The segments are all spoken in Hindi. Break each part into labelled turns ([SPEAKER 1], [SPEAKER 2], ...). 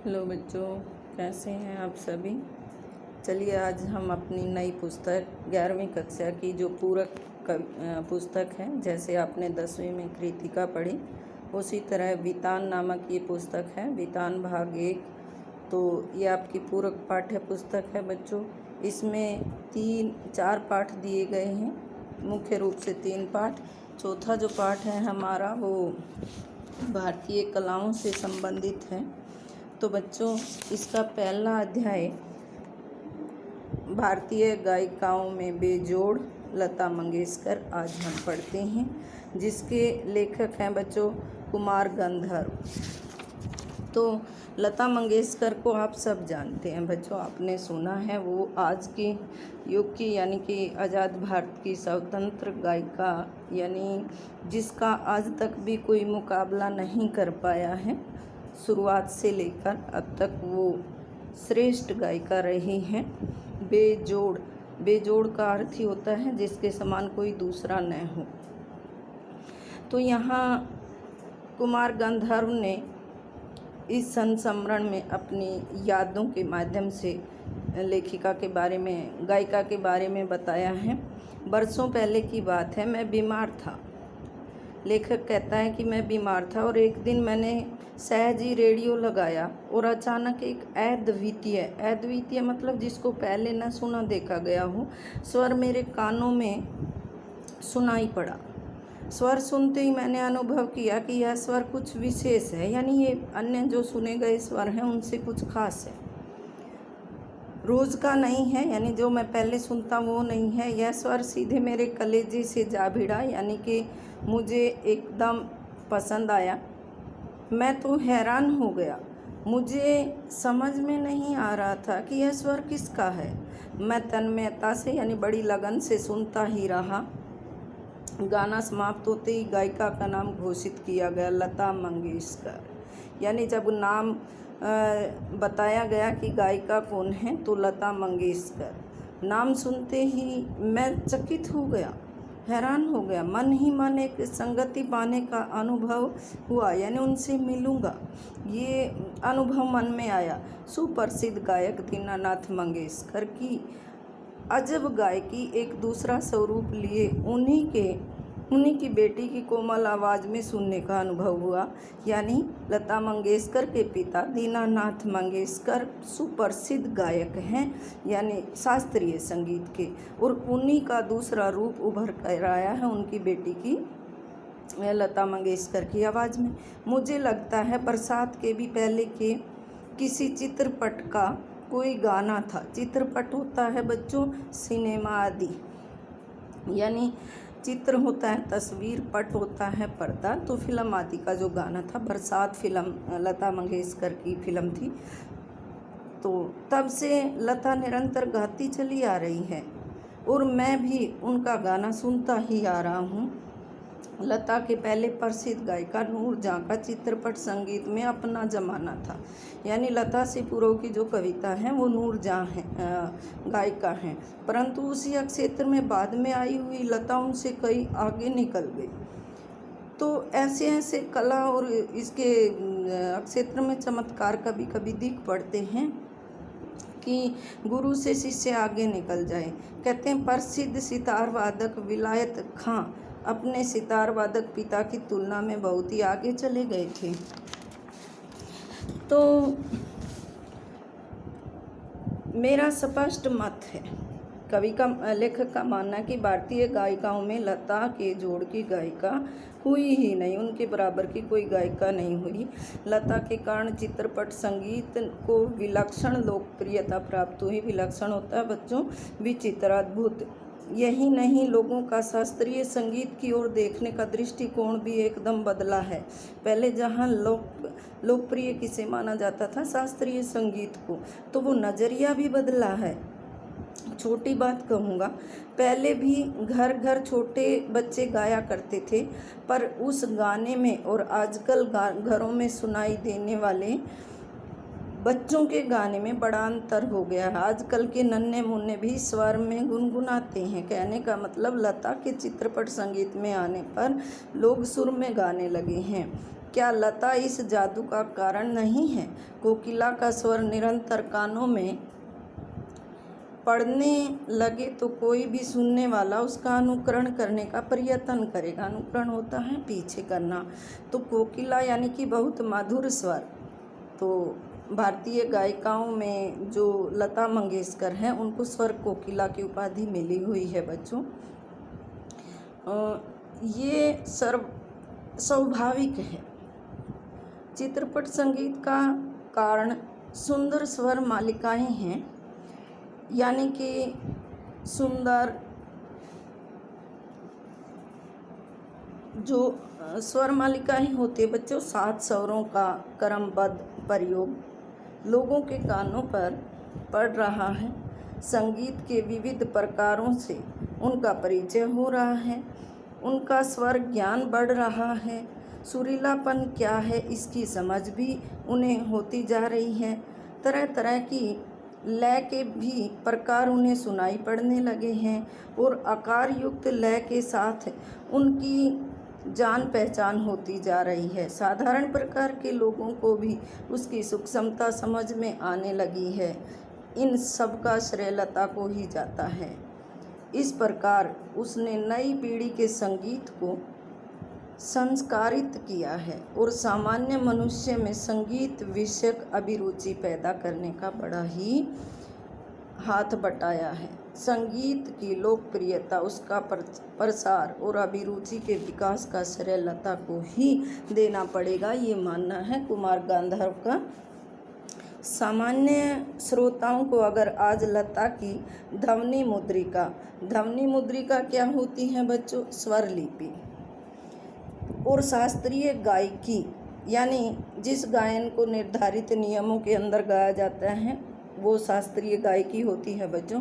[SPEAKER 1] हेलो बच्चों, कैसे हैं आप सभी। चलिए आज हम अपनी नई पुस्तक 11वीं कक्षा की जो पूरक पुस्तक है, जैसे आपने 10वीं में कृतिका पढ़ी उसी तरह वितान नामक ये पुस्तक है। वितान भाग 1। तो ये आपकी पूरक पाठ्य पुस्तक है बच्चों। इसमें 4 पाठ दिए गए हैं, मुख्य रूप से 3 पाठ। चौथा जो पाठ है हमारा वो भारतीय कलाओं से संबंधित है। तो बच्चों इसका पहला अध्याय भारतीय गायिकाओं में बेजोड़ लता मंगेशकर आज हम पढ़ते हैं, जिसके लेखक हैं बच्चों कुमार गंधर्व। तो लता मंगेशकर को आप सब जानते हैं बच्चों, आपने सुना है। वो आज के युग की यानी कि आज़ाद भारत की स्वतंत्र गायिका, यानी जिसका आज तक भी कोई मुकाबला नहीं कर पाया है। शुरुआत से लेकर अब तक वो श्रेष्ठ गायिका रही हैं। बेजोड़ का अर्थ ही होता है जिसके समान कोई दूसरा न हो। तो यहाँ कुमार गंधर्व ने इस संस्मरण में अपनी यादों के माध्यम से लेखिका के बारे में, गायिका के बारे में बताया है। बरसों पहले की बात है, मैं बीमार था। लेखक कहता है कि मैं बीमार था और एक दिन मैंने सहज ही रेडियो लगाया और अचानक एक अद्वितीय मतलब जिसको पहले न सुना देखा गया हो, स्वर मेरे कानों में सुनाई पड़ा। स्वर सुनते ही मैंने अनुभव किया कि यह स्वर कुछ विशेष है, यानी ये अन्य जो सुने गए स्वर हैं उनसे कुछ खास है, रोज़ का नहीं है, यानी जो मैं पहले सुनता वो नहीं है। यह स्वर सीधे मेरे कलेजे से जा भिड़ा, यानी कि मुझे एकदम पसंद आया। मैं तो हैरान हो गया, मुझे समझ में नहीं आ रहा था कि यह स्वर किसका है। मैं तन्मयता से यानी बड़ी लगन से सुनता ही रहा। गाना समाप्त होते ही गायिका का नाम घोषित किया गया, लता मंगेशकर। यानी जब नाम बताया गया कि गायिका कौन है तो लता मंगेशकर। नाम सुनते ही मैं चकित हो गया, हैरान हो गया। मन ही मन एक संगति पाने का अनुभव हुआ, यानी उनसे मिलूँगा, ये अनुभव मन में आया। सुप्रसिद्ध गायक दीनानाथ मंगेशकर की अजब गायकी एक दूसरा स्वरूप लिए उन्हीं की बेटी की कोमल आवाज़ में सुनने का अनुभव हुआ। यानी लता मंगेशकर के पिता दीनानाथ मंगेशकर सुप्रसिद्ध गायक हैं, यानी शास्त्रीय संगीत के, और उन्हीं का दूसरा रूप उभर कर आया है उनकी बेटी की लता मंगेशकर की आवाज़ में। मुझे लगता है बरसात के भी पहले के किसी चित्रपट का कोई गाना था। चित्रपट होता है बच्चों सिनेमा आदि, यानी चित्र होता है तस्वीर, पट होता है पर्दा। तो फिल्म आदि का जो गाना था, बरसात फिल्म लता मंगेशकर की फिल्म थी। तो तब से लता निरंतर गाती चली आ रही है और मैं भी उनका गाना सुनता ही आ रहा हूँ। लता के पहले प्रसिद्ध गायिका नूरजहाँ का चित्रपट संगीत में अपना जमाना था। यानी लता से पूर्व की जो कविता हैं वो नूरजहाँ हैं, गायिका हैं, परंतु उसी क्षेत्र में बाद में आई हुई लता उनसे कई आगे निकल गई। तो ऐसे ऐसे कला और इसके क्षेत्र में चमत्कार कभी कभी दिख पड़ते हैं कि गुरु से शिष्य आगे निकल जाए। कहते हैं प्रसिद्ध सितार वादक विलायत खां अपने सितार वादक पिता की तुलना में बहुत ही आगे चले गए थे। तो मेरा स्पष्ट मत है, लेखक का मानना है कि भारतीय गायिकाओं में लता के जोड़ की गायिका हुई ही नहीं, उनके बराबर की कोई गायिका नहीं हुई। लता के कारण चित्रपट संगीत को विलक्षण लोकप्रियता प्राप्त हुई। विलक्षण होता है बच्चों विचित्र, अद्भुत। यही नहीं, लोगों का शास्त्रीय संगीत की ओर देखने का दृष्टिकोण भी एकदम बदला है। पहले जहाँ लोकप्रिय किसे माना जाता था शास्त्रीय संगीत को, तो वो नज़रिया भी बदला है। छोटी बात कहूँगा, पहले भी घर घर छोटे बच्चे गाया करते थे, पर उस गाने में और आजकल घरों में सुनाई देने वाले बच्चों के गाने में बड़ा अंतर हो गया है। आजकल के नन्हे मुन्ने भी स्वर में गुनगुनाते हैं। कहने का मतलब लता के चित्रपट संगीत में आने पर लोग सुर में गाने लगे हैं। क्या लता इस जादू का कारण नहीं है? कोकिला का स्वर निरंतर कानों में पड़ने लगे तो कोई भी सुनने वाला उसका अनुकरण करने का प्रयत्न करेगा। अनुकरण होता है पीछे करना। तो कोकिला यानी कि बहुत मधुर स्वर। तो भारतीय गायिकाओं में जो लता मंगेशकर हैं उनको स्वर कोकिला की उपाधि मिली हुई है बच्चों। ये स्वाभाविक है। चित्रपट संगीत का कारण सुंदर स्वर मालिकाएं हैं, यानी कि सुंदर जो स्वर मालिकाएं होती बच्चों, 7 स्वरों का क्रमबद्ध प्रयोग लोगों के कानों पर पड़ रहा है। संगीत के विविध प्रकारों से उनका परिचय हो रहा है, उनका स्वर ज्ञान बढ़ रहा है, सुरीलापन क्या है इसकी समझ भी उन्हें होती जा रही है। तरह तरह की लय के भी प्रकार उन्हें सुनाई पड़ने लगे हैं और आकार युक्त लय के साथ उनकी जान पहचान होती जा रही है। साधारण प्रकार के लोगों को भी उसकी सूक्ष्मता समझ में आने लगी है। इन सब का श्रेय लता को ही जाता है। इस प्रकार उसने नई पीढ़ी के संगीत को संस्कारित किया है और सामान्य मनुष्य में संगीत विषयक अभिरुचि पैदा करने का बड़ा ही हाथ बटाया है। संगीत की लोकप्रियता, उसका प्रसार और अभिरुचि के विकास का श्रेय लता को ही देना पड़ेगा, ये मानना है कुमार गांधर्व का। सामान्य श्रोताओं को अगर आज लता की ध्वनि मुद्रिका क्या होती है बच्चों? स्वर लिपि। और शास्त्रीय गायकी यानी जिस गायन को निर्धारित नियमों के अंदर गाया जाता है वो शास्त्रीय गायकी होती है बच्चों।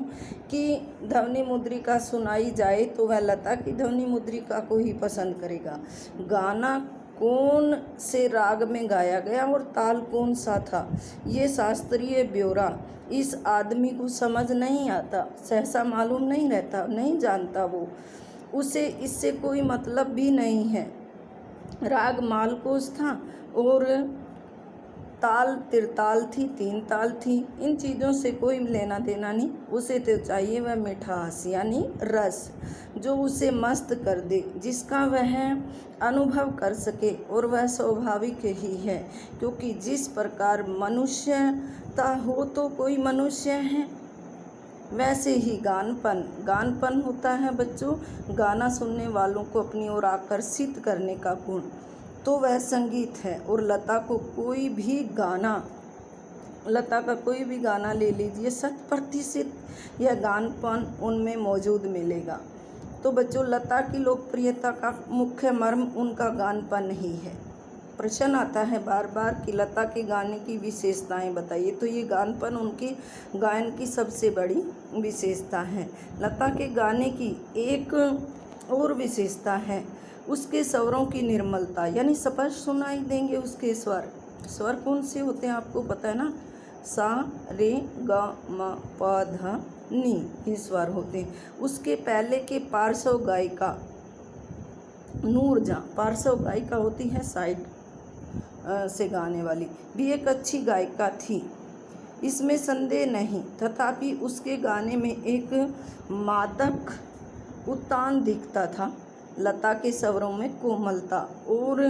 [SPEAKER 1] कि ध्वनि मुद्रिका सुनाई जाए तो वह लता की ध्वनि मुद्रिका को ही पसंद करेगा। गाना कौन से राग में गाया गया और ताल कौन सा था, ये शास्त्रीय ब्यौरा इस आदमी को समझ नहीं आता, सहसा मालूम नहीं रहता, नहीं जानता वो, उसे इससे कोई मतलब भी नहीं है। राग मालकोस था और ताल तिरताल थी, 3 ताल थी, इन चीज़ों से कोई लेना देना नहीं। उसे तो चाहिए वह मिठास यानी रस, जो उसे मस्त कर दे, जिसका वह अनुभव कर सके। और वह स्वाभाविक ही है, क्योंकि जिस प्रकार मनुष्यता हो तो कोई मनुष्य है, वैसे ही गानपन होता है बच्चों। गाना सुनने वालों को अपनी ओर आकर्षित करने का गुण, तो वह संगीत है। और लता का कोई भी गाना ले लीजिए, 100% यह गानपन उनमें मौजूद मिलेगा। तो बच्चों, लता की लोकप्रियता का मुख्य मर्म उनका गानपन ही है। प्रश्न आता है बार बार कि लता के गाने की विशेषताएं बताइए, तो ये गानपन उनके गायन की सबसे बड़ी विशेषता है। लता के गाने की एक और विशेषता है उसके स्वरों की निर्मलता, यानी स्पष्ट सुनाई देंगे उसके स्वर कौन से होते हैं आपको पता है ना? सा रे ग म प ध नी, ये स्वर होते हैं। उसके पहले के पार्श्व गायिका नूरजहां, पार्श्व गायिका होती है साइड से गाने वाली, भी एक अच्छी गायिका थी, इसमें संदेह नहीं। तथापि उसके गाने में एक मादक उतान दिखता था। लता के स्वरों में कोमलता और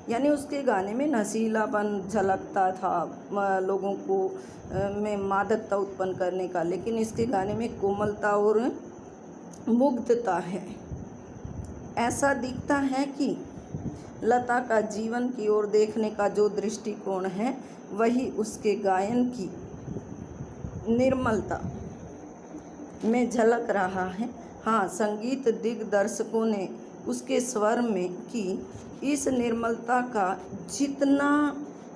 [SPEAKER 1] यानी उसके गाने में नशीलापन झलकता था, लोगों को में मादकता उत्पन्न करने का, लेकिन इसके गाने में कोमलता और मुग्धता है। ऐसा दिखता है कि लता का जीवन की ओर देखने का जो दृष्टिकोण है वही उसके गायन की निर्मलता में झलक रहा है। हाँ, संगीत दिग्दर्शकों ने उसके स्वर में की इस निर्मलता का जितना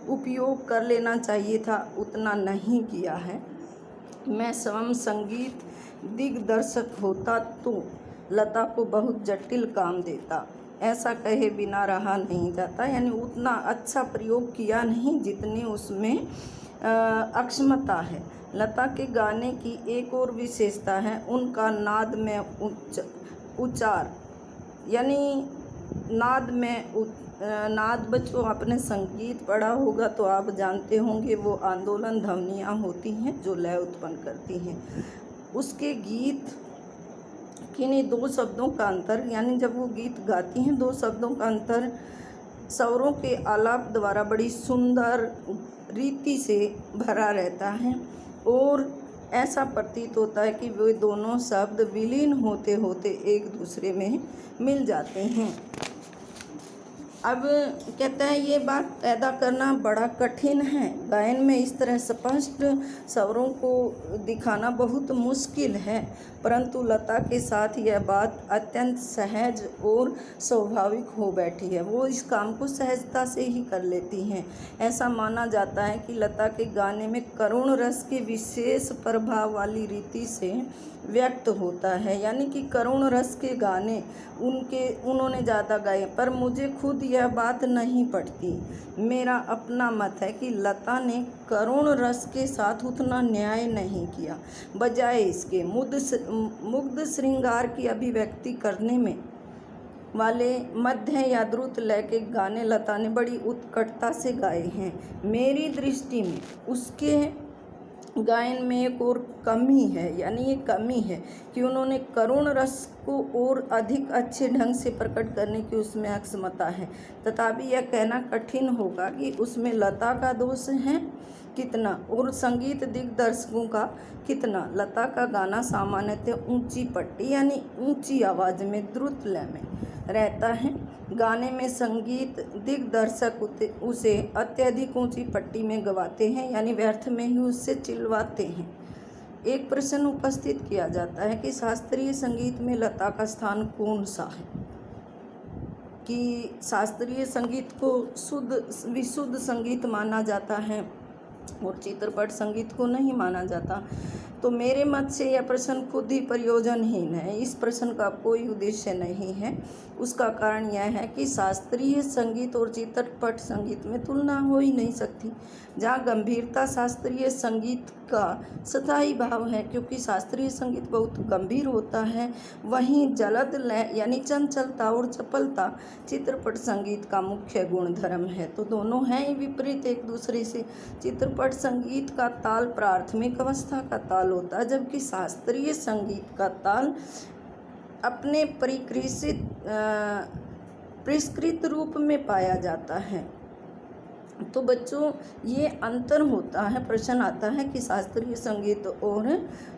[SPEAKER 1] उपयोग कर लेना चाहिए था उतना नहीं किया है। मैं स्वयं संगीत दिग्दर्शक होता तो लता को बहुत जटिल काम देता, ऐसा कहे बिना रहा नहीं जाता। यानी उतना अच्छा प्रयोग किया नहीं जितनी उसमें अक्षमता है। लता के गाने की एक और विशेषता है उनका नाद में उच्चार, यानी नाद में नाद बच्चों आपने संगीत पढ़ा होगा तो आप जानते होंगे वो आंदोलन ध्वनियाँ होती हैं जो लय उत्पन्न करती हैं। उसके गीत किन्हीं दो शब्दों का अंतर, यानी जब वो गीत गाती हैं दो शब्दों का अंतर स्वरों के आलाप द्वारा बड़ी सुंदर रीति से भरा रहता है और ऐसा प्रतीत होता है कि वे दोनों शब्द विलीन होते होते एक दूसरे में मिल जाते हैं। अब कहता है ये बात पैदा करना बड़ा कठिन है। गायन में इस तरह स्पष्ट स्वरों को दिखाना बहुत मुश्किल है, परंतु लता के साथ यह बात अत्यंत सहज और स्वाभाविक हो बैठी है। वो इस काम को सहजता से ही कर लेती हैं। ऐसा माना जाता है कि लता के गाने में करुण रस के विशेष प्रभाव वाली रीति से व्यक्त होता है, यानी कि करुण रस के गाने उन्होंने ज़्यादा गाए। पर मुझे खुद यह बात नहीं पड़ती। मेरा अपना मत है कि लता ने करुण रस के साथ उतना न्याय नहीं किया। बजाय इसके मुग्ध श्रृंगार की अभिव्यक्ति करने में वाले मध्य या द्रुत लय के गाने लता ने बड़ी उत्कटता से गाए हैं। मेरी दृष्टि में उसके गायन में एक और कमी है, यानी ये कमी है कि उन्होंने करुण रस को और अधिक अच्छे ढंग से प्रकट करने की उसमें अक्षमता है। तथापि यह कहना कठिन होगा कि उसमें लता का दोष है कितना और संगीत दिग्दर्शकों का कितना। लता का गाना सामान्यतः ऊंची पट्टी यानी ऊंची आवाज़ में द्रुत लय में रहता है। गाने में संगीत दिग्दर्शक उसे अत्यधिक ऊंची पट्टी में गवाते हैं, यानी व्यर्थ में ही उससे चिल्लाते हैं। एक प्रश्न उपस्थित किया जाता है कि शास्त्रीय संगीत में लता का स्थान कौन सा है, कि शास्त्रीय संगीत को विशुद्ध संगीत माना जाता है और चित्रपट संगीत को नहीं माना जाता। तो मेरे मत से यह प्रश्न खुद ही प्रयोजनहीन है। इस प्रश्न का कोई उद्देश्य नहीं है। उसका कारण यह है कि शास्त्रीय संगीत और चित्रपट संगीत में तुलना हो ही नहीं सकती। जहाँ गंभीरता शास्त्रीय संगीत का स्थायी भाव है, क्योंकि शास्त्रीय संगीत बहुत गंभीर होता है, वहीं जलद लय यानी चंचलता और चपलता चित्रपट संगीत का मुख्य गुणधर्म है। तो दोनों हैं ही विपरीत एक दूसरे से। चित्रपट संगीत का ताल प्राथमिक अवस्था का ताल होता है, जबकि शास्त्रीय संगीत का ताल अपने परिष्कृत रूप में पाया जाता है। तो बच्चों ये अंतर होता है। प्रश्न आता है कि शास्त्रीय संगीत और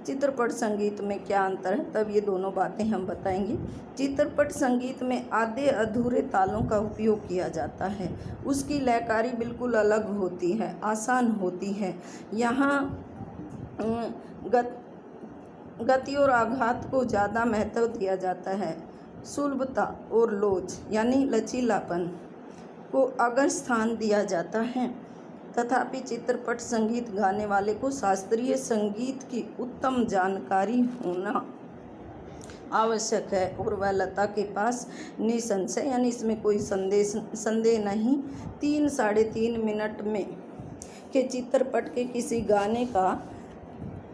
[SPEAKER 1] चित्रपट संगीत में क्या अंतर है, तब ये दोनों बातें हम बताएंगे। चित्रपट संगीत में आधे अधूरे तालों का उपयोग किया जाता है। उसकी लयकारी बिल्कुल अलग होती है, आसान होती है। यहाँ गति और आघात को ज़्यादा महत्व दिया जाता है। सुलभता और लोच यानी लचीलापन को अगर स्थान दिया जाता है। तथापि चित्रपट संगीत गाने वाले को शास्त्रीय संगीत की उत्तम जानकारी होना आवश्यक है और वह लता के पास निसंशय, यानी इसमें कोई संदेह नहीं, 3-3.5 मिनट में के चित्रपट के किसी गाने का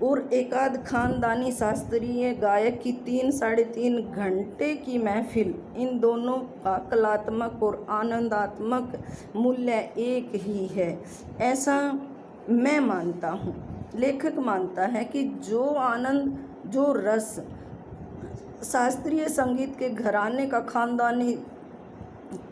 [SPEAKER 1] और एकाध खानदानी शास्त्रीय गायक की 3-3.5 घंटे की महफिल, इन दोनों का कलात्मक और आनंदात्मक मूल्य एक ही है, ऐसा मैं मानता हूँ। लेखक मानता है कि जो आनंद, जो रस शास्त्रीय संगीत के घराने का खानदानी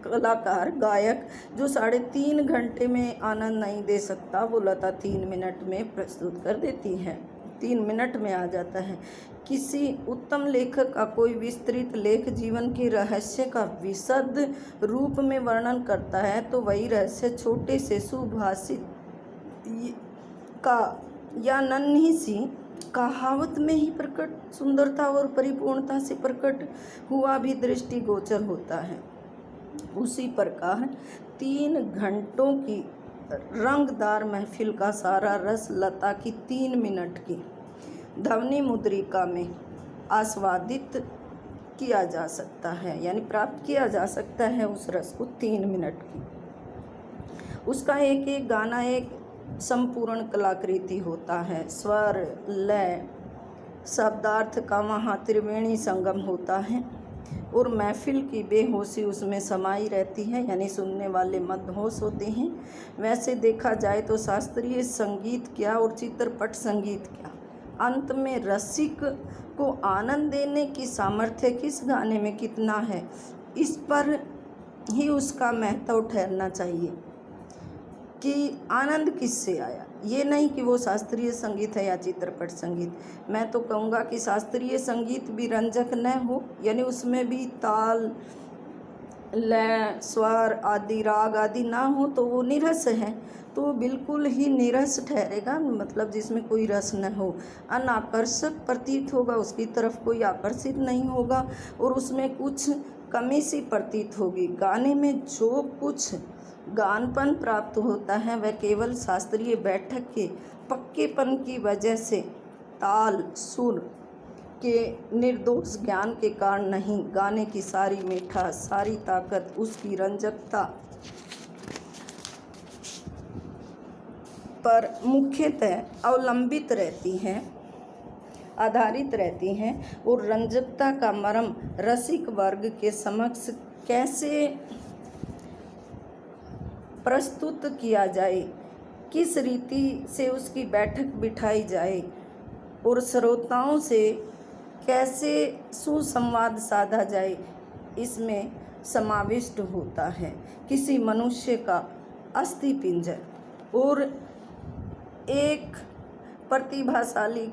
[SPEAKER 1] कलाकार गायक जो 3.5 घंटे में आनंद नहीं दे सकता, वो लता 3 मिनट में प्रस्तुत कर देती है, 3 मिनट में आ जाता है। किसी उत्तम लेखक का कोई विस्तृत लेख जीवन के रहस्य का विशद रूप में वर्णन करता है तो वही रहस्य छोटे से सुभाषित का या नन्ही सी कहावत में ही प्रकट सुंदरता और परिपूर्णता से प्रकट हुआ भी दृष्टिगोचर होता है। उसी प्रकार 3 घंटों की रंगदार महफिल का सारा रस लता की 3 मिनट की ध्वनि मुद्रिका में आस्वादित किया जा सकता है, यानी प्राप्त किया जा सकता है उस रस को 3 मिनट की। उसका एक एक गाना एक संपूर्ण कलाकृति होता है। स्वर, लय, शब्दार्थ का वहाँ त्रिवेणी संगम होता है और महफिल की बेहोशी उसमें समाई रहती है, यानी सुनने वाले मदहोश होते हैं। वैसे देखा जाए तो शास्त्रीय संगीत क्या और चित्रपट संगीत क्या, अंत में रसिक को आनंद देने की सामर्थ्य किस गाने में कितना है, इस पर ही उसका महत्व ठहरना चाहिए कि आनंद किससे आया। ये नहीं कि वो शास्त्रीय संगीत है या चित्रपट संगीत। मैं तो कहूँगा कि शास्त्रीय संगीत भी रंजक न हो, यानी उसमें भी ताल, लय, स्वर आदि, राग आदि ना हो तो वो नीरस है, तो बिल्कुल ही नीरस ठहरेगा, मतलब जिसमें कोई रस न हो, अनाकर्षक प्रतीत होगा, उसकी तरफ कोई आकर्षित नहीं होगा और उसमें कुछ कमी सी प्रतीत होगी। गाने में जो कुछ गानपन प्राप्त होता है वह केवल शास्त्रीय बैठक के पक्केपन की वजह से, ताल सुर के निर्दोष ज्ञान के कारण नहीं। गाने की सारी मिठास, सारी ताकत उसकी रंजकता पर मुख्यतः अवलंबित रहती है, आधारित रहती हैं, और रंजकता का मर्म रसिक वर्ग के समक्ष कैसे प्रस्तुत किया जाए, किस रीति से उसकी बैठक बिठाई जाए और श्रोताओं से कैसे सुसंवाद साधा जाए, इसमें समाविष्ट होता है। किसी मनुष्य का अस्थि पिंजर और एक प्रतिभाशाली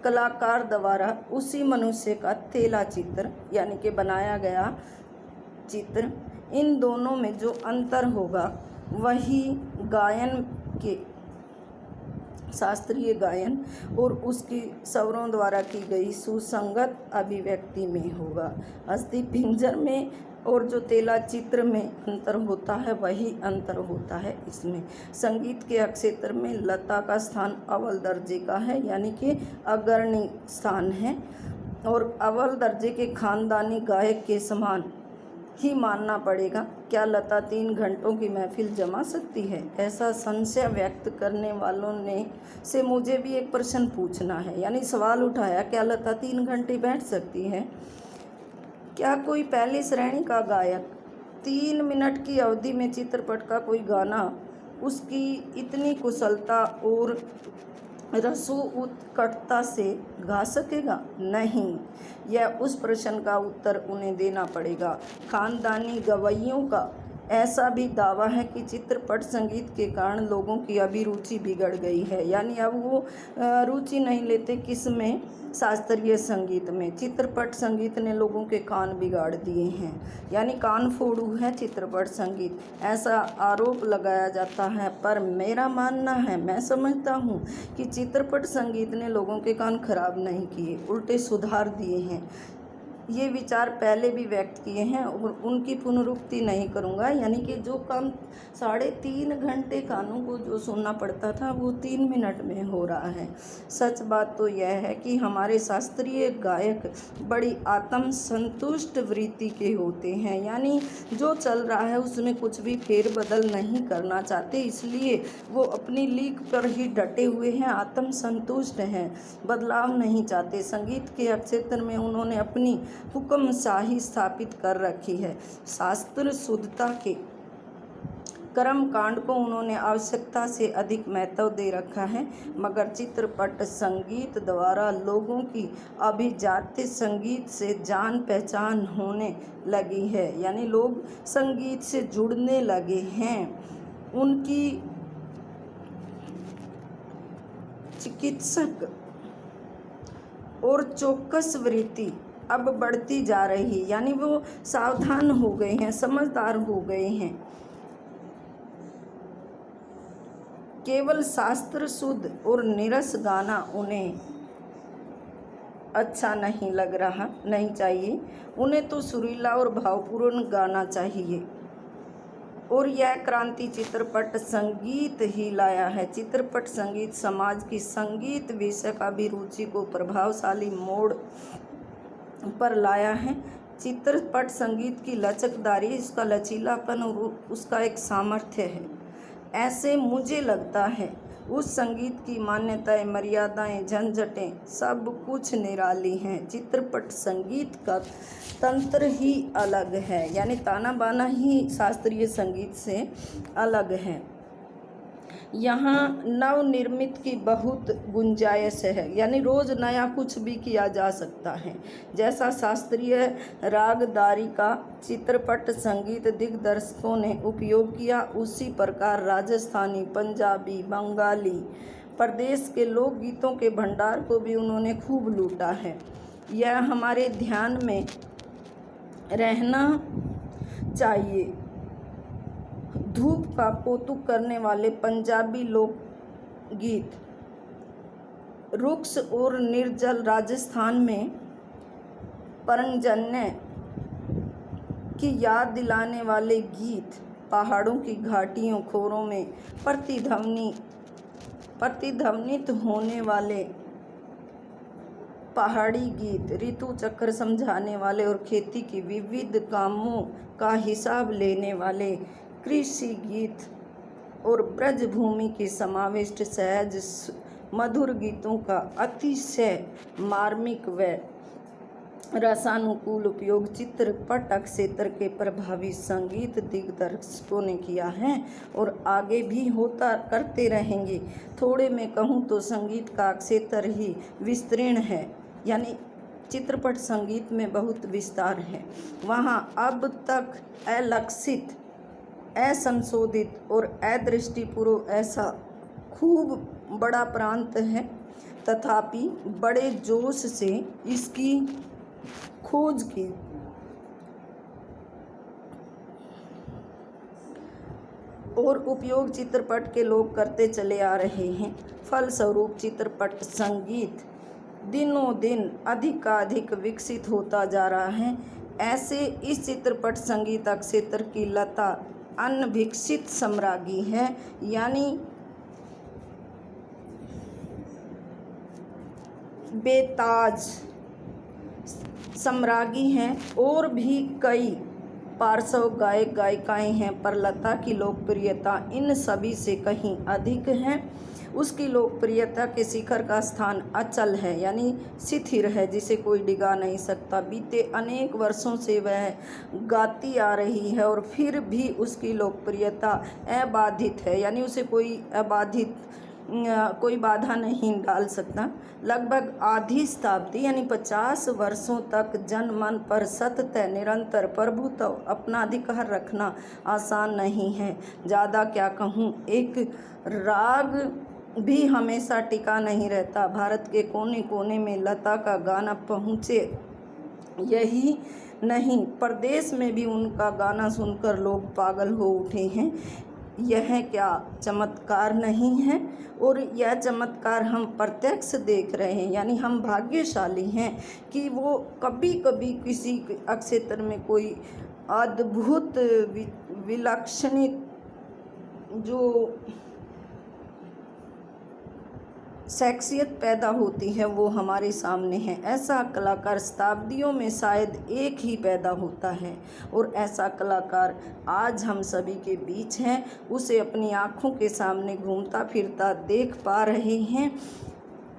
[SPEAKER 1] कलाकार द्वारा उसी मनुष्य का तेला चित्र, यानी कि बनाया गया चित्र, इन दोनों में जो अंतर होगा वही गायन के, शास्त्रीय गायन और उसकी स्वरों द्वारा की गई सुसंगत अभिव्यक्ति में होगा। अस्थि पिंजर में और जो तेला चित्र में अंतर होता है वही अंतर होता है इसमें। संगीत के क्षेत्र में लता का स्थान अव्वल दर्जे का है, यानी कि अग्रणी स्थान है, और अव्वल दर्जे के खानदानी गायक के समान ही मानना पड़ेगा। क्या लता 3 घंटों की महफिल जमा सकती है? ऐसा संशय व्यक्त करने वालों ने से मुझे भी एक प्रश्न पूछना है, यानी सवाल उठाया, क्या लता 3 घंटे बैठ सकती है? क्या कोई पहली श्रेणी का गायक 3 मिनट की अवधि में चित्रपट का कोई गाना उसकी इतनी कुशलता और रसो उत्कटता से गा सकेगा? नहीं, यह उस प्रश्न का उत्तर उन्हें देना पड़ेगा। खानदानी गवैयों का ऐसा भी दावा है कि चित्रपट संगीत के कारण लोगों की अभिरुचि बिगड़ गई है, यानी अब वो रुचि नहीं लेते किस में, शास्त्रीय संगीत में। चित्रपट संगीत ने लोगों के कान बिगाड़ दिए हैं, यानी कान फोड़ू है चित्रपट संगीत, ऐसा आरोप लगाया जाता है। पर मेरा मानना है, मैं समझता हूँ कि चित्रपट संगीत ने लोगों के कान खराब नहीं किए, उल्टे सुधार दिए हैं। ये विचार पहले भी व्यक्त किए हैं और उनकी पुनरुक्ति नहीं करूँगा, यानी कि जो काम 3.5 घंटे कानों को जो सुनना पड़ता था वो 3 मिनट में हो रहा है। सच बात तो यह है कि हमारे शास्त्रीय गायक बड़ी आत्म संतुष्ट वृत्ति के होते हैं, यानी जो चल रहा है उसमें कुछ भी फेरबदल नहीं करना चाहते, इसलिए वो अपनी लीक पर ही डटे हुए हैं, आत्म संतुष्ट हैं, बदलाव नहीं चाहते। संगीत के क्षेत्र में उन्होंने अपनी हुक्मशाही स्थापित कर रखी है। शास्त्र शुद्धता के कर्म कांड को उन्होंने आवश्यकता से अधिक महत्व दे रखा है, मगर चित्रपट संगीत द्वारा लोगों की अभिजात्य संगीत से जान पहचान होने लगी है, यानी लोग संगीत से जुड़ने लगे हैं। उनकी चिकित्सक और चौकस वृत्ति अब बढ़ती जा रही, यानी वो सावधान हो गए हैं, समझदार हो गए हैं। केवल शास्त्र शुद्ध और निरस गाना उन्हें अच्छा नहीं लग रहा, नहीं चाहिए, उन्हें तो सुरीला और भावपूर्ण गाना चाहिए। और यह क्रांति चित्रपट संगीत ही लाया है। चित्रपट संगीत समाज की संगीत विषय अभिरुचि को प्रभावशाली मोड़ पर लाया है। चित्रपट संगीत की लचकदारी, उसका लचीलापन और उसका एक सामर्थ्य है। ऐसे मुझे लगता है उस संगीत की मान्यताएं, मर्यादाएं, झंझटें सब कुछ निराली हैं। चित्रपट संगीत का तंत्र ही अलग है, यानी ताना बाना ही शास्त्रीय संगीत से अलग है। यहाँ नवनिर्मित की बहुत गुंजाइश है, यानी रोज़ नया कुछ भी किया जा सकता है। जैसा शास्त्रीय रागदारी का चित्रपट संगीत दिग्दर्शकों ने उपयोग किया, उसी प्रकार राजस्थानी, पंजाबी, बंगाली प्रदेश के लोकगीतों के भंडार को भी उन्होंने खूब लूटा है। यह हमारे ध्यान में रहना चाहिए। धूप का कौतुक करने वाले पंजाबी लोकगीत, रुक्ष और निर्जल राजस्थान में परंजन्य की याद दिलाने वाले गीत, पहाड़ों की घाटियों खोरों में प्रतिध्वनित होने वाले पहाड़ी गीत, ऋतु चक्र समझाने वाले और खेती की विविध कामों का हिसाब लेने वाले कृषि गीत और ब्रजभूमि की समाविष्ट सहज मधुर गीतों का अतिशय मार्मिक व रसानुकूल उपयोग चित्रपट क्षेत्र के प्रभावी संगीत दिग्दर्शकों ने किया है और आगे भी होता करते रहेंगे। थोड़े में कहूँ तो संगीत का क्षेत्र ही विस्तीर्ण है, यानी चित्रपट संगीत में बहुत विस्तार है। वहाँ अब तक अलक्षित, असंशोधित और अदृष्टिपूर्व ऐसा खूब बड़ा प्रांत है, तथापि बड़े जोश से इसकी खोज की और उपयोग चित्रपट के लोग करते चले आ रहे हैं। फलस्वरूप चित्रपट संगीत दिनों दिन अधिकाधिक विकसित होता जा रहा है। ऐसे इस चित्रपट संगीत क्षेत्र की लता अनभिक्षित सम्राज्ञी है, यानी बेताज सम्राज्ञी हैं। और भी कई पार्श्व गायक गायिकाएं हैं, पर लता की लोकप्रियता इन सभी से कहीं अधिक है। उसकी लोकप्रियता के शिखर का स्थान अचल है, यानी स्थिर है, जिसे कोई डिगा नहीं सकता। बीते अनेक वर्षों से वह गाती आ रही है और फिर भी उसकी लोकप्रियता अबाधित है, यानी उसे कोई बाधा नहीं डाल सकता। लगभग आधी शताब्दी यानी 50 वर्षों तक जनमन पर सतत निरंतर प्रभुत्व, अपना अधिकार रखना आसान नहीं है। ज़्यादा क्या कहूँ, एक राग भी हमेशा टिका नहीं रहता। भारत के कोने कोने में लता का गाना पहुँचे, यही नहीं प्रदेश में भी उनका गाना सुनकर लोग पागल हो उठे हैं। यह क्या चमत्कार नहीं है? और यह चमत्कार हम प्रत्यक्ष देख रहे हैं, यानी हम भाग्यशाली हैं कि वो कभी कभी किसी क्षेत्र में कोई अद्भुत विलक्षण जो शख्सियत पैदा होती है वो हमारे सामने है। ऐसा कलाकार शताब्दियों में शायद एक ही पैदा होता है और ऐसा कलाकार आज हम सभी के बीच है। उसे अपनी आँखों के सामने घूमता फिरता देख पा रहे हैं।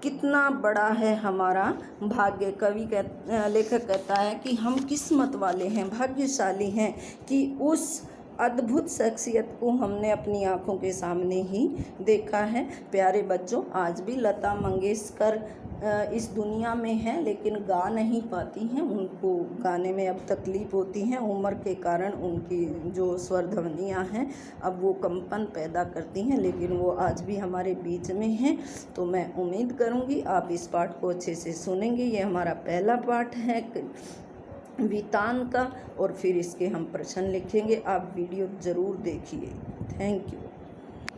[SPEAKER 1] कितना बड़ा है हमारा भाग्य। लेखक कहता है कि हम किस्मत वाले हैं, भाग्यशाली हैं कि उस अद्भुत शख्सियत को हमने अपनी आँखों के सामने ही देखा है। प्यारे बच्चों, आज भी लता मंगेशकर इस दुनिया में हैं, लेकिन गा नहीं पाती हैं। उनको गाने में अब तकलीफ़ होती है, उम्र के कारण उनकी जो स्वर ध्वनियाँ हैं अब वो कंपन पैदा करती हैं, लेकिन वो आज भी हमारे बीच में हैं। तो मैं उम्मीद करूँगी आप इस पाठ को अच्छे से सुनेंगे। ये हमारा पहला पाठ है वितान का, और फिर इसके हम प्रश्न लिखेंगे। आप वीडियो ज़रूर देखिए। Thank you.